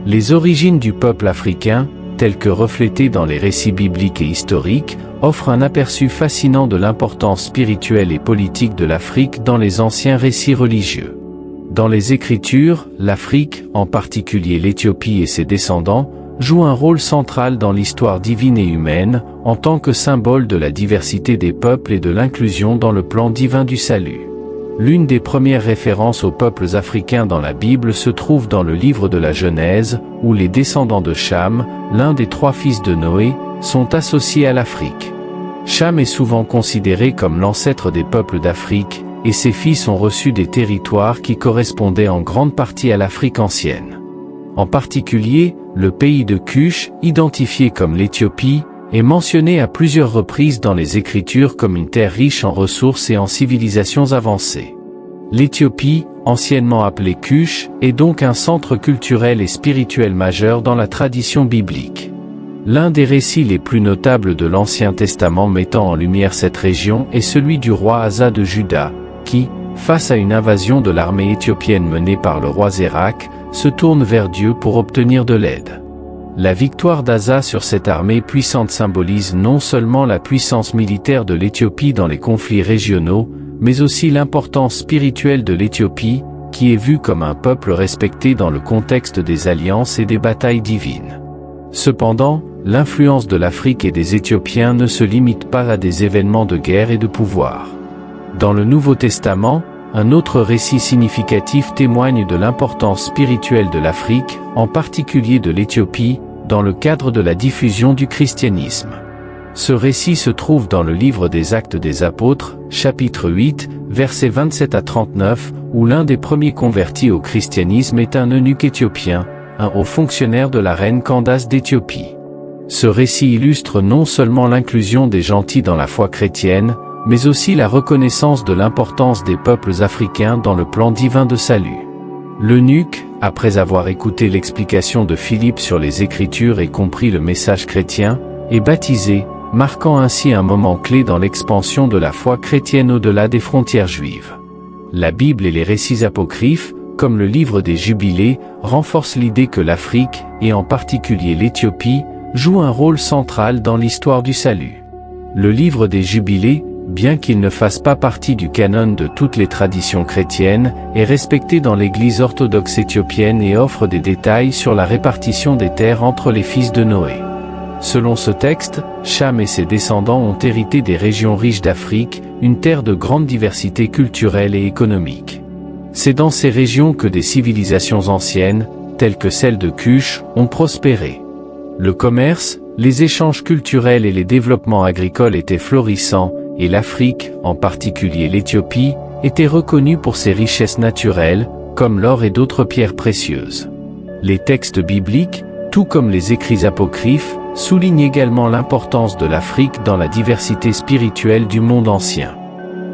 Les origines du peuple africain, telles que reflétées dans les récits bibliques et historiques, offrent un aperçu fascinant de l'importance spirituelle et politique de l'Afrique dans les anciens récits religieux. Dans les Écritures, l'Afrique, en particulier l'Éthiopie et ses descendants, joue un rôle central dans l'histoire divine et humaine, en tant que symbole de la diversité des peuples et de l'inclusion dans le plan divin du salut. L'une des premières références aux peuples africains dans la Bible se trouve dans le livre de la Genèse, où les descendants de Cham, l'un des 3 fils de Noé, sont associés à l'Afrique. Cham est souvent considéré comme l'ancêtre des peuples d'Afrique, et ses fils ont reçu des territoires qui correspondaient en grande partie à l'Afrique ancienne. En particulier, le pays de Cush, identifié comme l'Éthiopie, est mentionné à plusieurs reprises dans les Écritures comme une terre riche en ressources et en civilisations avancées. L'Éthiopie, anciennement appelée Cush, est donc un centre culturel et spirituel majeur dans la tradition biblique. L'un des récits les plus notables de l'Ancien Testament mettant en lumière cette région est celui du roi Asa de Juda, qui, face à une invasion de l'armée éthiopienne menée par le roi Zérak, se tourne vers Dieu pour obtenir de l'aide. La victoire d'Asa sur cette armée puissante symbolise non seulement la puissance militaire de l'Éthiopie dans les conflits régionaux, mais aussi l'importance spirituelle de l'Éthiopie, qui est vue comme un peuple respecté dans le contexte des alliances et des batailles divines. Cependant, l'influence de l'Afrique et des Éthiopiens ne se limite pas à des événements de guerre et de pouvoir. Dans le Nouveau Testament, un autre récit significatif témoigne de l'importance spirituelle de l'Afrique, en particulier de l'Éthiopie, dans le cadre de la diffusion du christianisme. Ce récit se trouve dans le livre des Actes des Apôtres, chapitre 8, versets 27 à 39, où l'un des premiers convertis au christianisme est un eunuque éthiopien, un haut fonctionnaire de la reine Candace d'Éthiopie. Ce récit illustre non seulement l'inclusion des gentils dans la foi chrétienne, mais aussi la reconnaissance de l'importance des peuples africains dans le plan divin de salut. L'eunuque, après avoir écouté l'explication de Philippe sur les Écritures et compris le message chrétien, est baptisé, marquant ainsi un moment clé dans l'expansion de la foi chrétienne au-delà des frontières juives. La Bible et les récits apocryphes, comme le livre des Jubilés, renforcent l'idée que l'Afrique, et en particulier l'Éthiopie, joue un rôle central dans l'histoire du salut. Le livre des Jubilés, bien qu'il ne fasse pas partie du canon de toutes les traditions chrétiennes, est respecté dans l'Église orthodoxe éthiopienne et offre des détails sur la répartition des terres entre les fils de Noé. Selon ce texte, Cham et ses descendants ont hérité des régions riches d'Afrique, une terre de grande diversité culturelle et économique. C'est dans ces régions que des civilisations anciennes, telles que celle de Cush, ont prospéré. Le commerce, les échanges culturels et les développements agricoles étaient florissants, et l'Afrique, en particulier l'Éthiopie, était reconnue pour ses richesses naturelles, comme l'or et d'autres pierres précieuses. Les textes bibliques, tout comme les écrits apocryphes, soulignent également l'importance de l'Afrique dans la diversité spirituelle du monde ancien.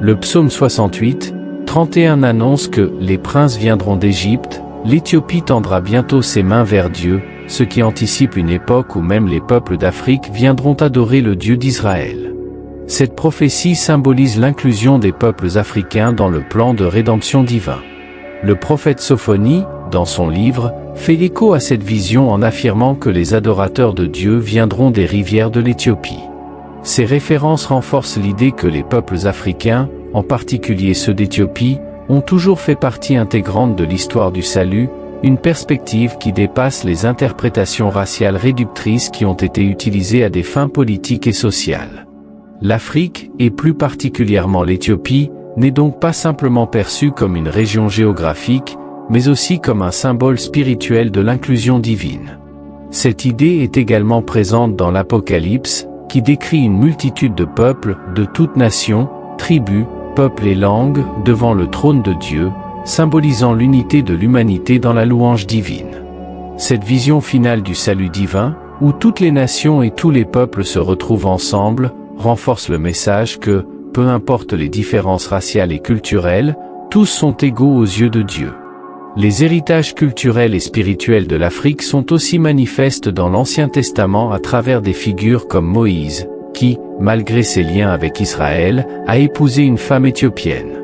Le psaume 68, 31 annonce que « Les princes viendront d'Égypte, l'Éthiopie tendra bientôt ses mains vers Dieu », ce qui anticipe une époque où même les peuples d'Afrique viendront adorer le Dieu d'Israël. Cette prophétie symbolise l'inclusion des peuples africains dans le plan de rédemption divin. Le prophète Sophonie, dans son livre, fait écho à cette vision en affirmant que les adorateurs de Dieu viendront des rivières de l'Éthiopie. Ces références renforcent l'idée que les peuples africains, en particulier ceux d'Éthiopie, ont toujours fait partie intégrante de l'histoire du salut, une perspective qui dépasse les interprétations raciales réductrices qui ont été utilisées à des fins politiques et sociales. L'Afrique, et plus particulièrement l'Éthiopie, n'est donc pas simplement perçue comme une région géographique, mais aussi comme un symbole spirituel de l'inclusion divine. Cette idée est également présente dans l'Apocalypse, qui décrit une multitude de peuples, de toutes nations, tribus, peuples et langues, devant le trône de Dieu, symbolisant l'unité de l'humanité dans la louange divine. Cette vision finale du salut divin, où toutes les nations et tous les peuples se retrouvent ensemble, renforce le message que, peu importe les différences raciales et culturelles, tous sont égaux aux yeux de Dieu. Les héritages culturels et spirituels de l'Afrique sont aussi manifestes dans l'Ancien Testament à travers des figures comme Moïse, qui, malgré ses liens avec Israël, a épousé une femme éthiopienne.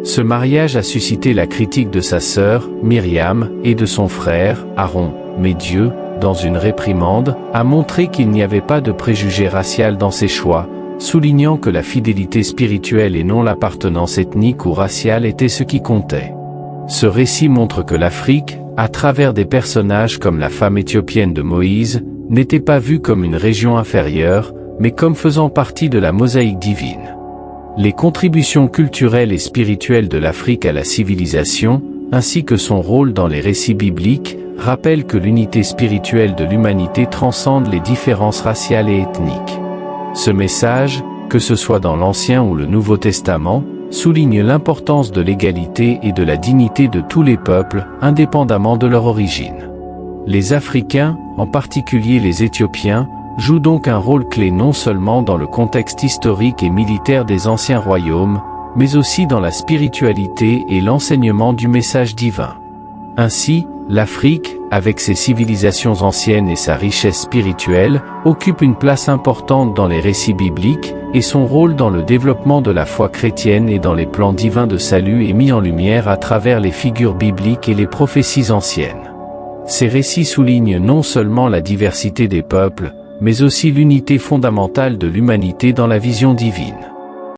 Ce mariage a suscité la critique de sa sœur, Myriam, et de son frère, Aaron, mais Dieu, dans une réprimande, a montré qu'il n'y avait pas de préjugé racial dans ses choix, soulignant que la fidélité spirituelle et non l'appartenance ethnique ou raciale était ce qui comptait. Ce récit montre que l'Afrique, à travers des personnages comme la femme éthiopienne de Moïse, n'était pas vue comme une région inférieure, mais comme faisant partie de la mosaïque divine. Les contributions culturelles et spirituelles de l'Afrique à la civilisation, ainsi que son rôle dans les récits bibliques, rappellent que l'unité spirituelle de l'humanité transcende les différences raciales et ethniques. Ce message, que ce soit dans l'Ancien ou le Nouveau Testament, souligne l'importance de l'égalité et de la dignité de tous les peuples, indépendamment de leur origine. Les Africains, en particulier les Éthiopiens, jouent donc un rôle clé non seulement dans le contexte historique et militaire des anciens royaumes, mais aussi dans la spiritualité et l'enseignement du message divin. Ainsi, l'Afrique, avec ses civilisations anciennes et sa richesse spirituelle, occupe une place importante dans les récits bibliques, et son rôle dans le développement de la foi chrétienne et dans les plans divins de salut est mis en lumière à travers les figures bibliques et les prophéties anciennes. Ces récits soulignent non seulement la diversité des peuples, mais aussi l'unité fondamentale de l'humanité dans la vision divine.